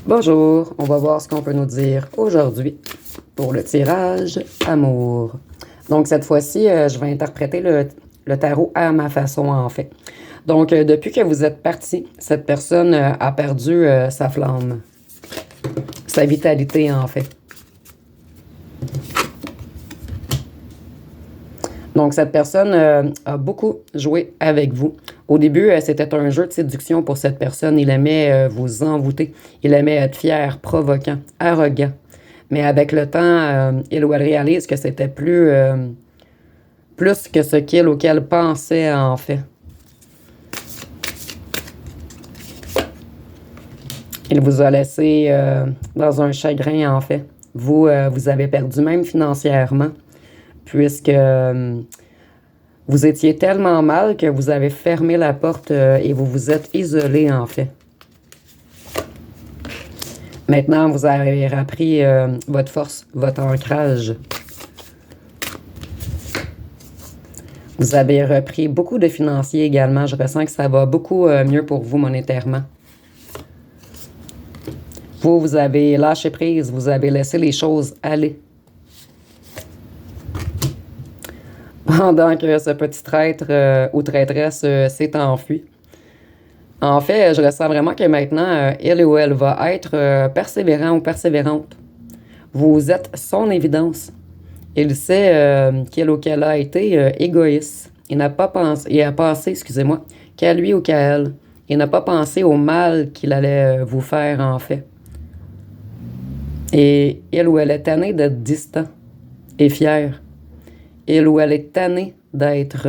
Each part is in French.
Bonjour, on va voir ce qu'on peut nous dire aujourd'hui pour le tirage amour. Donc cette fois-ci, je vais interpréter le tarot à ma façon en fait. Donc depuis que vous êtes parti, cette personne a perdu sa flamme, sa vitalité en fait. Donc cette personne a beaucoup joué avec vous. Au début, c'était un jeu de séduction pour cette personne. Il aimait vous envoûter. Il aimait être fier, provoquant, arrogant. Mais avec le temps, il ou elle réalise que c'était plus que ce qu'il ou qu'elle pensait en fait. Il vous a laissé dans un chagrin en fait. Vous avez perdu même financièrement, puisque vous étiez tellement mal que vous avez fermé la porte et vous vous êtes isolé en fait. Maintenant, vous avez appris votre force, votre ancrage. Vous avez repris beaucoup de financiers également. Je ressens que ça va beaucoup mieux pour vous monétairement. Vous avez lâché prise, vous avez laissé les choses aller. Pendant que ce petit traître ou traîtresse s'est enfui. En fait, je ressens vraiment que maintenant, il ou elle va être persévérant ou persévérante. Vous êtes son évidence. Il sait qu'il ou qu'elle a été égoïste. Il n'a pas pensé, il a pensé, excusez-moi, qu'à lui ou qu'à elle. Il n'a pas pensé au mal qu'il allait vous faire en fait. Et il ou elle est tannée d'être distant et fier. Il ou elle est tannée d'être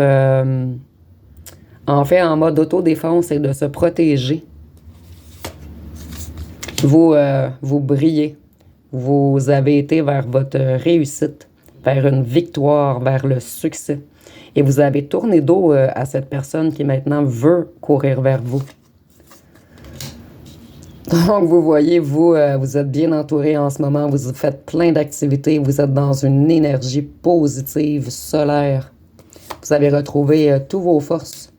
en fait en mode autodéfense et de se protéger. Vous brillez. Vous avez été vers votre réussite, vers une victoire, vers le succès. Et vous avez tourné dos à cette personne qui maintenant veut courir vers vous. Donc, vous voyez, vous êtes bien entouré en ce moment. Vous faites plein d'activités. Vous êtes dans une énergie positive, solaire. Vous avez retrouvé tous vos forces.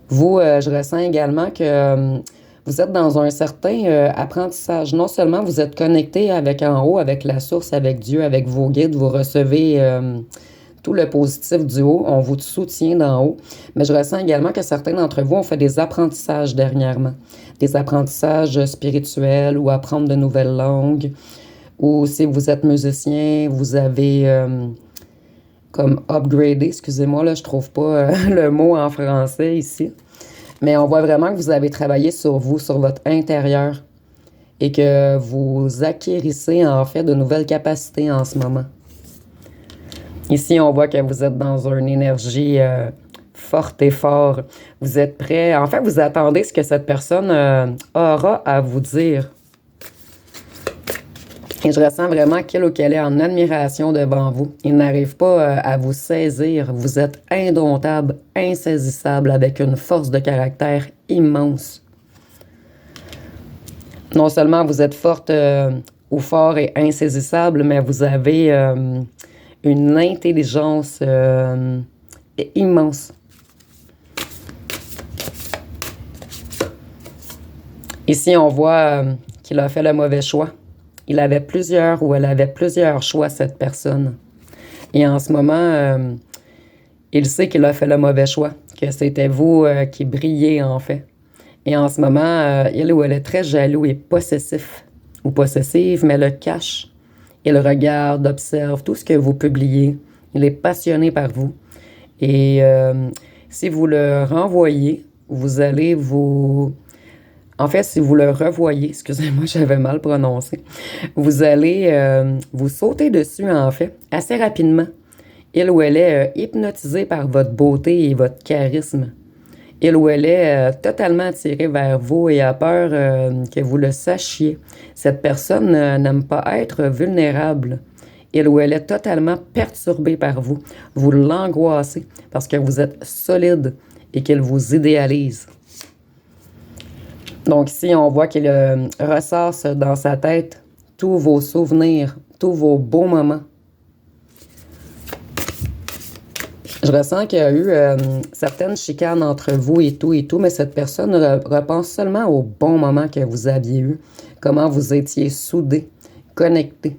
Vous, je ressens également que vous êtes dans un certain apprentissage. Non seulement vous êtes connecté avec en haut, avec la source, avec Dieu, avec vos guides. Vous recevez tout le positif du haut. On vous soutient d'en haut. Mais je ressens également que certains d'entre vous ont fait des apprentissages dernièrement. Des apprentissages spirituels ou apprendre de nouvelles langues. Ou si vous êtes musicien, vous avez comme upgradé, excusez-moi, là, je trouve pas le mot en français ici. Mais on voit vraiment que vous avez travaillé sur vous, sur votre intérieur. Et que vous acquérissez en fait de nouvelles capacités en ce moment. Ici, on voit que vous êtes dans une énergie forte et fort. Vous êtes prêt. En fait, vous attendez ce que cette personne aura à vous dire. Et je ressens vraiment qu'il ou qu'elle est en admiration devant vous. Il n'arrive pas à vous saisir. Vous êtes indomptable, insaisissable, avec une force de caractère immense. Non seulement vous êtes forte ou fort et insaisissable, mais vous avez une intelligence immense. Ici, on voit qu'il a fait le mauvais choix. Il avait plusieurs ou elle avait plusieurs choix, cette personne. Et en ce moment, il sait qu'il a fait le mauvais choix, que c'était vous qui brillez en fait. Et en ce moment, il ou elle est très jaloux et possessif ou possessive, mais le cache. Il regarde, observe tout ce que vous publiez. Il est passionné par vous. Et si vous le renvoyez, vous allez vous... En fait, si vous le revoyez, excusez-moi, j'avais mal prononcé, vous allez vous sauter dessus, en fait, assez rapidement. Il ou elle est hypnotisé par votre beauté et votre charisme. Il ou elle est totalement attirée vers vous et a peur que vous le sachiez. Cette personne n'aime pas être vulnérable. Il ou elle est totalement perturbée par vous. Vous l'angoissez parce que vous êtes solide et qu'il vous idéalise. Donc ici, on voit qu'il ressasse dans sa tête tous vos souvenirs, tous vos beaux moments. Je ressens qu'il y a eu certaines chicanes entre vous et tout, mais cette personne repense seulement au bon moment que vous aviez eu, comment vous étiez soudés, connectés.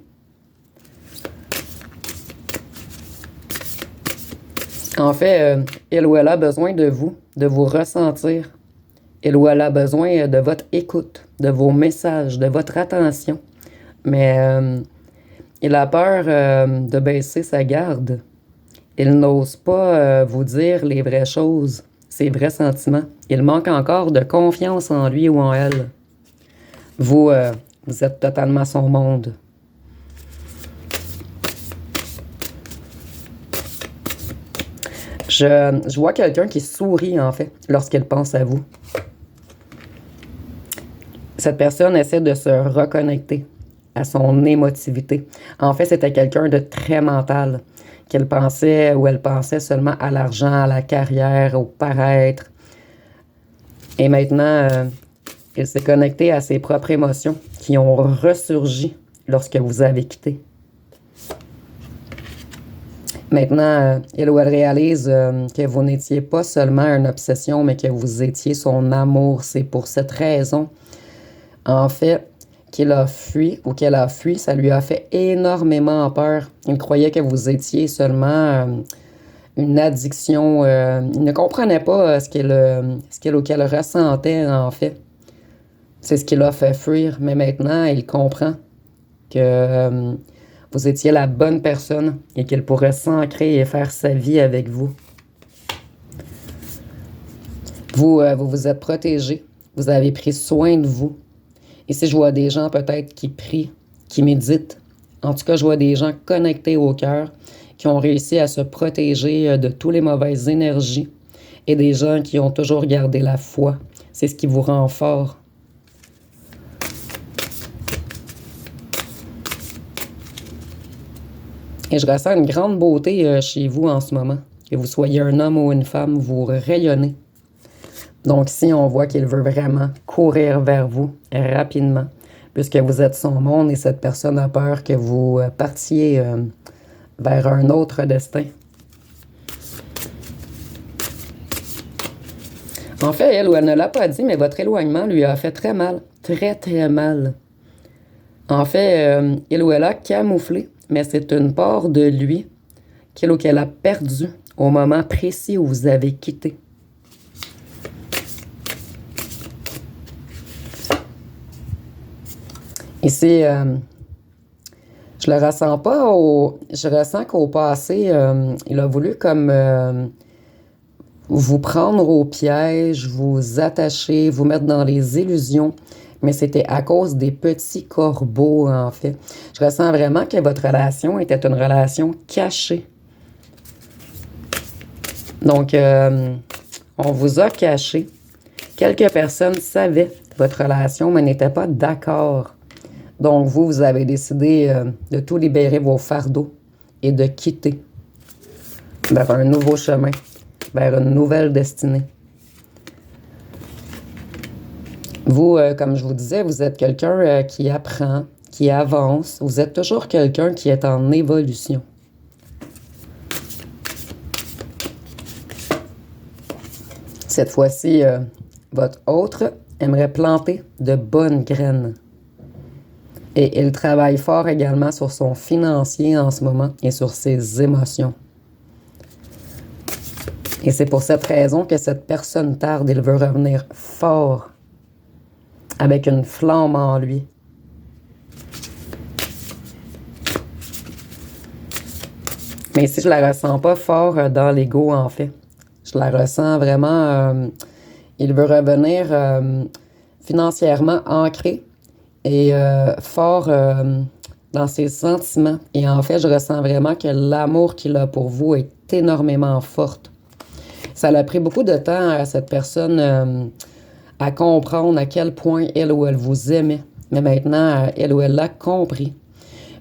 En fait, il ou elle a besoin de vous ressentir. Il ou elle a besoin de votre écoute, de vos messages, de votre attention. Mais il a peur de baisser sa garde. Il n'ose pas vous dire les vraies choses, ses vrais sentiments. Il manque encore de confiance en lui ou en elle. Vous, vous êtes totalement son monde. Je vois quelqu'un qui sourit, en fait, lorsqu'il pense à vous. Cette personne essaie de se reconnecter à son émotivité. En fait, c'était quelqu'un de très mental, qu'elle pensait ou elle pensait seulement à l'argent, à la carrière, au paraître. Et maintenant, il s'est connecté à ses propres émotions qui ont ressurgi lorsque vous avez quitté. Maintenant, il ou elle réalise que vous n'étiez pas seulement une obsession, mais que vous étiez son amour. C'est pour cette raison, en fait, qu'il a fui ou qu'elle a fui. Ça lui a fait énormément peur. Il croyait que vous étiez seulement une addiction. Il ne comprenait pas ce qu'il ou qu'elle ressentait, en fait. C'est ce qui l'a fait fuir. Mais maintenant, il comprend que vous étiez la bonne personne et qu'il pourrait s'ancrer et faire sa vie avec vous. Vous vous êtes protégé. Vous avez pris soin de vous. Ici, je vois des gens peut-être qui prient, qui méditent. En tout cas, je vois des gens connectés au cœur, qui ont réussi à se protéger de toutes les mauvaises énergies et des gens qui ont toujours gardé la foi. C'est ce qui vous rend fort. Et je ressens une grande beauté chez vous en ce moment. Que vous soyez un homme ou une femme, vous rayonnez. Donc ici, on voit qu'il veut vraiment courir vers vous rapidement, puisque vous êtes son monde et cette personne a peur que vous partiez vers un autre destin. En fait, elle ou elle ne l'a pas dit, mais votre éloignement lui a fait très mal, très très mal. En fait, il ou elle a camouflé, mais c'est une part de lui qu'il ou qu'elle a perdu au moment précis où vous avez quitté. Ici, je le ressens pas je ressens qu'au passé, il a voulu comme vous prendre au piège, vous attacher, vous mettre dans les illusions, mais c'était à cause des petits corbeaux, en fait. Je ressens vraiment que votre relation était une relation cachée. Donc, on vous a caché. Quelques personnes savaient votre relation, mais n'étaient pas d'accord. Donc, vous avez décidé de tout libérer vos fardeaux et de quitter vers un nouveau chemin, vers une nouvelle destinée. Vous, comme je vous disais, vous êtes quelqu'un qui apprend, qui avance. Vous êtes toujours quelqu'un qui est en évolution. Cette fois-ci, votre autre aimerait planter de bonnes graines. Et il travaille fort également sur son financier en ce moment et sur ses émotions. Et c'est pour cette raison que cette personne tarde. Il veut revenir fort, avec une flamme en lui. Mais ici, je la ressens pas fort dans l'ego, en fait. Je la ressens vraiment... il veut revenir financièrement ancré et fort dans ses sentiments. Et en fait, je ressens vraiment que l'amour qu'il a pour vous est énormément fort. Ça a pris beaucoup de temps à cette personne à comprendre à quel point elle ou elle vous aimait. Mais maintenant, elle ou elle l'a compris.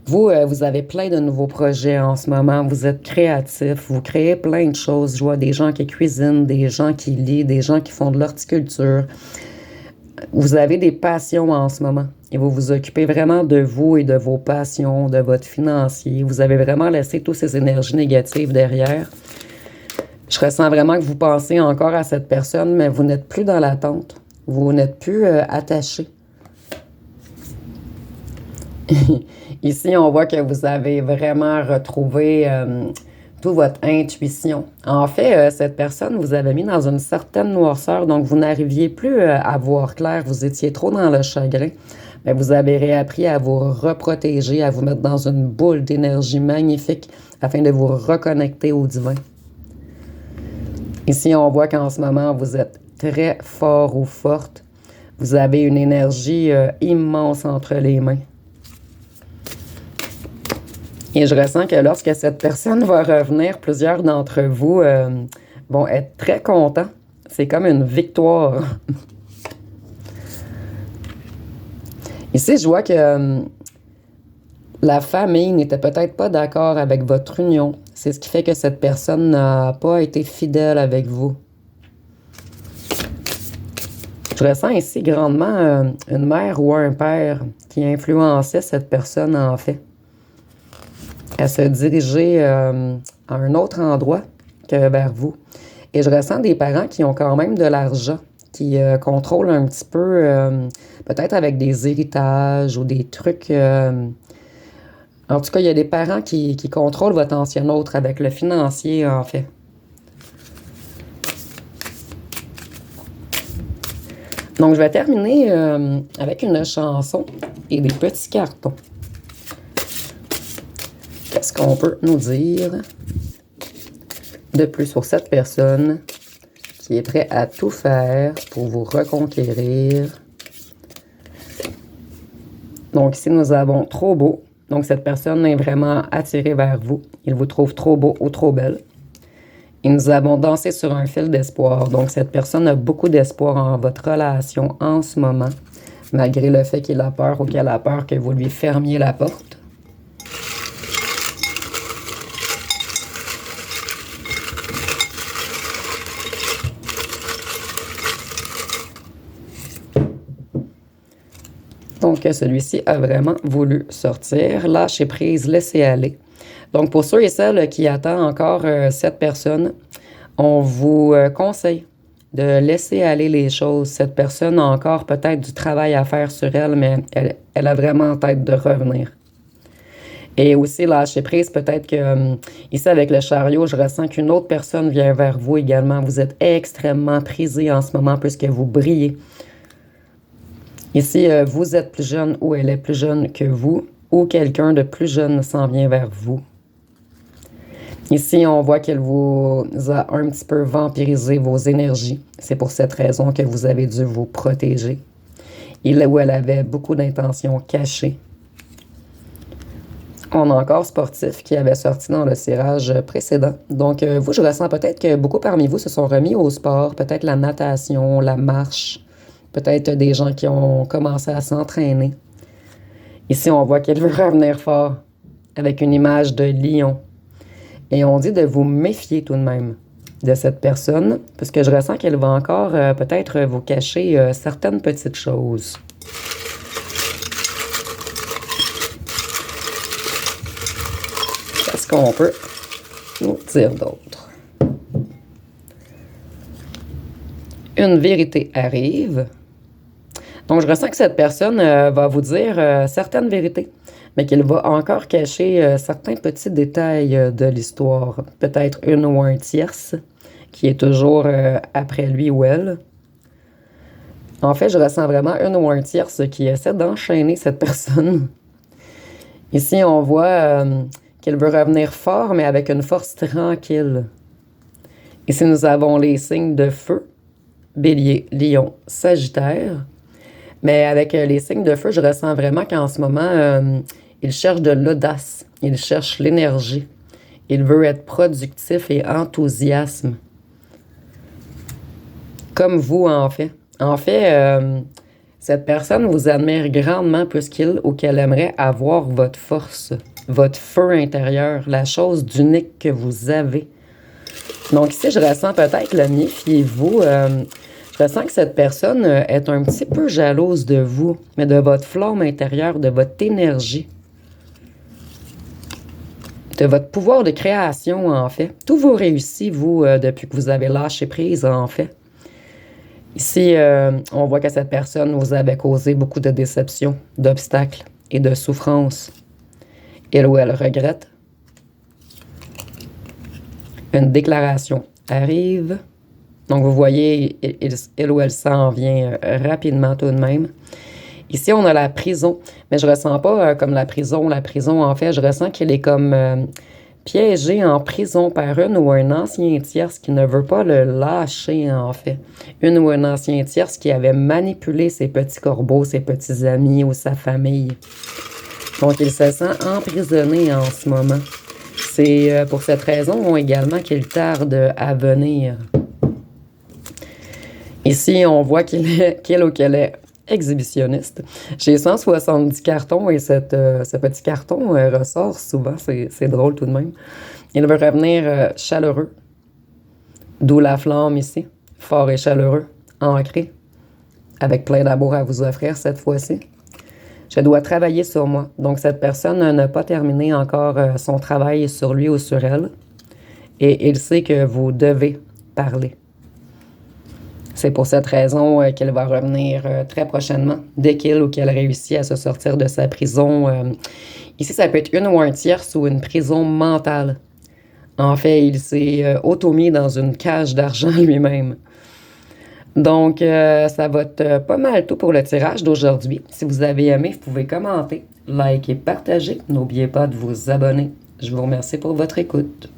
Vous, vous avez plein de nouveaux projets en ce moment. Vous êtes créatifs, vous créez plein de choses. Je vois des gens qui cuisinent, des gens qui lisent, des gens qui font de l'horticulture. Vous avez des passions en ce moment et vous vous occupez vraiment de vous et de vos passions, de votre financier. Vous avez vraiment laissé toutes ces énergies négatives derrière. Je ressens vraiment que vous pensez encore à cette personne, mais vous n'êtes plus dans l'attente. Vous n'êtes plus attaché. Ici, on voit que vous avez vraiment retrouvé toute votre intuition. En fait, cette personne vous avait mis dans une certaine noirceur, donc vous n'arriviez plus à voir clair, vous étiez trop dans le chagrin. Mais vous avez réappris à vous reprotéger, à vous mettre dans une boule d'énergie magnifique afin de vous reconnecter au divin. Ici, on voit qu'en ce moment, vous êtes très fort ou forte. Vous avez une énergie immense entre les mains. Et je ressens que lorsque cette personne va revenir, plusieurs d'entre vous vont être très contents. C'est comme une victoire. Ici, je vois que la famille n'était peut-être pas d'accord avec votre union. C'est ce qui fait que cette personne n'a pas été fidèle avec vous. Je ressens ici grandement une mère ou un père qui influençait cette personne en fait à se diriger à un autre endroit que vers vous. Et je ressens des parents qui ont quand même de l'argent, qui contrôlent un petit peu, peut-être avec des héritages ou des trucs. En tout cas, il y a des parents qui contrôlent votre ancien autre avec le financier, en fait. Donc, je vais terminer avec une chanson et des petits cartons. Qu'est-ce qu'on peut nous dire de plus sur cette personne qui est prête à tout faire pour vous reconquérir? Donc ici, nous avons trop beau. Donc cette personne est vraiment attirée vers vous. Il vous trouve trop beau ou trop belle. Et nous avons dansé sur un fil d'espoir. Donc cette personne a beaucoup d'espoir en votre relation en ce moment, malgré le fait qu'il a peur ou qu'elle a peur que vous lui fermiez la porte. Donc, celui-ci a vraiment voulu sortir. Lâchez prise, laissez aller. Donc, pour ceux et celles qui attendent encore cette personne, on vous conseille de laisser aller les choses. Cette personne a encore peut-être du travail à faire sur elle, mais elle a vraiment en tête de revenir. Et aussi, lâchez prise, peut-être que ici, avec le chariot, je ressens qu'une autre personne vient vers vous également. Vous êtes extrêmement prisé en ce moment puisque vous brillez. Ici, vous êtes plus jeune ou elle est plus jeune que vous, ou quelqu'un de plus jeune s'en vient vers vous. Ici, on voit qu'elle vous a un petit peu vampirisé vos énergies. C'est pour cette raison que vous avez dû vous protéger. Il ou elle avait beaucoup d'intentions cachées. On a encore sportif qui avait sorti dans le cirage précédent. Donc, vous, je ressens peut-être que beaucoup parmi vous se sont remis au sport, peut-être la natation, la marche. Peut-être des gens qui ont commencé à s'entraîner. Ici, on voit qu'elle veut revenir fort avec une image de lion. Et on dit de vous méfier tout de même de cette personne, parce que je ressens qu'elle va encore peut-être vous cacher certaines petites choses. Qu'est-ce qu'on peut nous dire d'autre? Une vérité arrive. Donc, je ressens que cette personne va vous dire certaines vérités, mais qu'elle va encore cacher certains petits détails de l'histoire. Peut-être une ou un tierce qui est toujours après lui ou elle. En fait, je ressens vraiment une ou un tierce qui essaie d'enchaîner cette personne. Ici, on voit qu'elle veut revenir fort, mais avec une force tranquille. Ici, nous avons les signes de feu, Bélier, Lion, Sagittaire. Mais avec les signes de feu, je ressens vraiment qu'en ce moment, il cherche de l'audace, il cherche l'énergie. Il veut être productif et enthousiasme. Comme vous, en fait. En fait, cette personne vous admire grandement puisqu'il ou qu'elle aimerait avoir votre force, votre feu intérieur, la chose d'unique que vous avez. Donc ici, je ressens peut-être le méfiez-vous. Je ressens que cette personne est un petit peu jalouse de vous, mais de votre flamme intérieure, de votre énergie. de votre pouvoir de création, en fait. Tout vous réussit, vous, depuis que vous avez lâché prise, en fait. Ici, on voit que cette personne vous avait causé beaucoup de déceptions, d'obstacles et de souffrances. Il ou elle regrette. Une déclaration arrive. Donc, vous voyez, il ou elle s'en vient rapidement tout de même. Ici, on a la prison, mais je ressens pas comme la prison. La prison, en fait, je ressens qu'elle est comme piégée en prison par une ou un ancien tierce qui ne veut pas le lâcher, en fait. Une ou un ancien tierce qui avait manipulé ses petits corbeaux, ses petits amis ou sa famille. Donc, il se sent emprisonné en ce moment. C'est pour cette raison également qu'il tarde à venir. Ici, on voit qu'il ou qu'elle est exhibitionniste. J'ai 170 cartons et ce petit carton ressort souvent. C'est drôle tout de même. Il veut revenir chaleureux. D'où la flamme ici. Fort et chaleureux. Ancré. Avec plein d'amour à vous offrir cette fois-ci. Je dois travailler sur moi. Donc, cette personne n'a pas terminé encore son travail sur lui ou sur elle. Et il sait que vous devez parler. C'est pour cette raison qu'elle va revenir très prochainement, dès qu'il ou qu'elle réussit à se sortir de sa prison. Ici, ça peut être une ou un tierce ou une prison mentale. En fait, il s'est auto-mis dans une cage d'argent lui-même. Donc, ça va être pas mal tout pour le tirage d'aujourd'hui. Si vous avez aimé, vous pouvez commenter, liker, partager. N'oubliez pas de vous abonner. Je vous remercie pour votre écoute.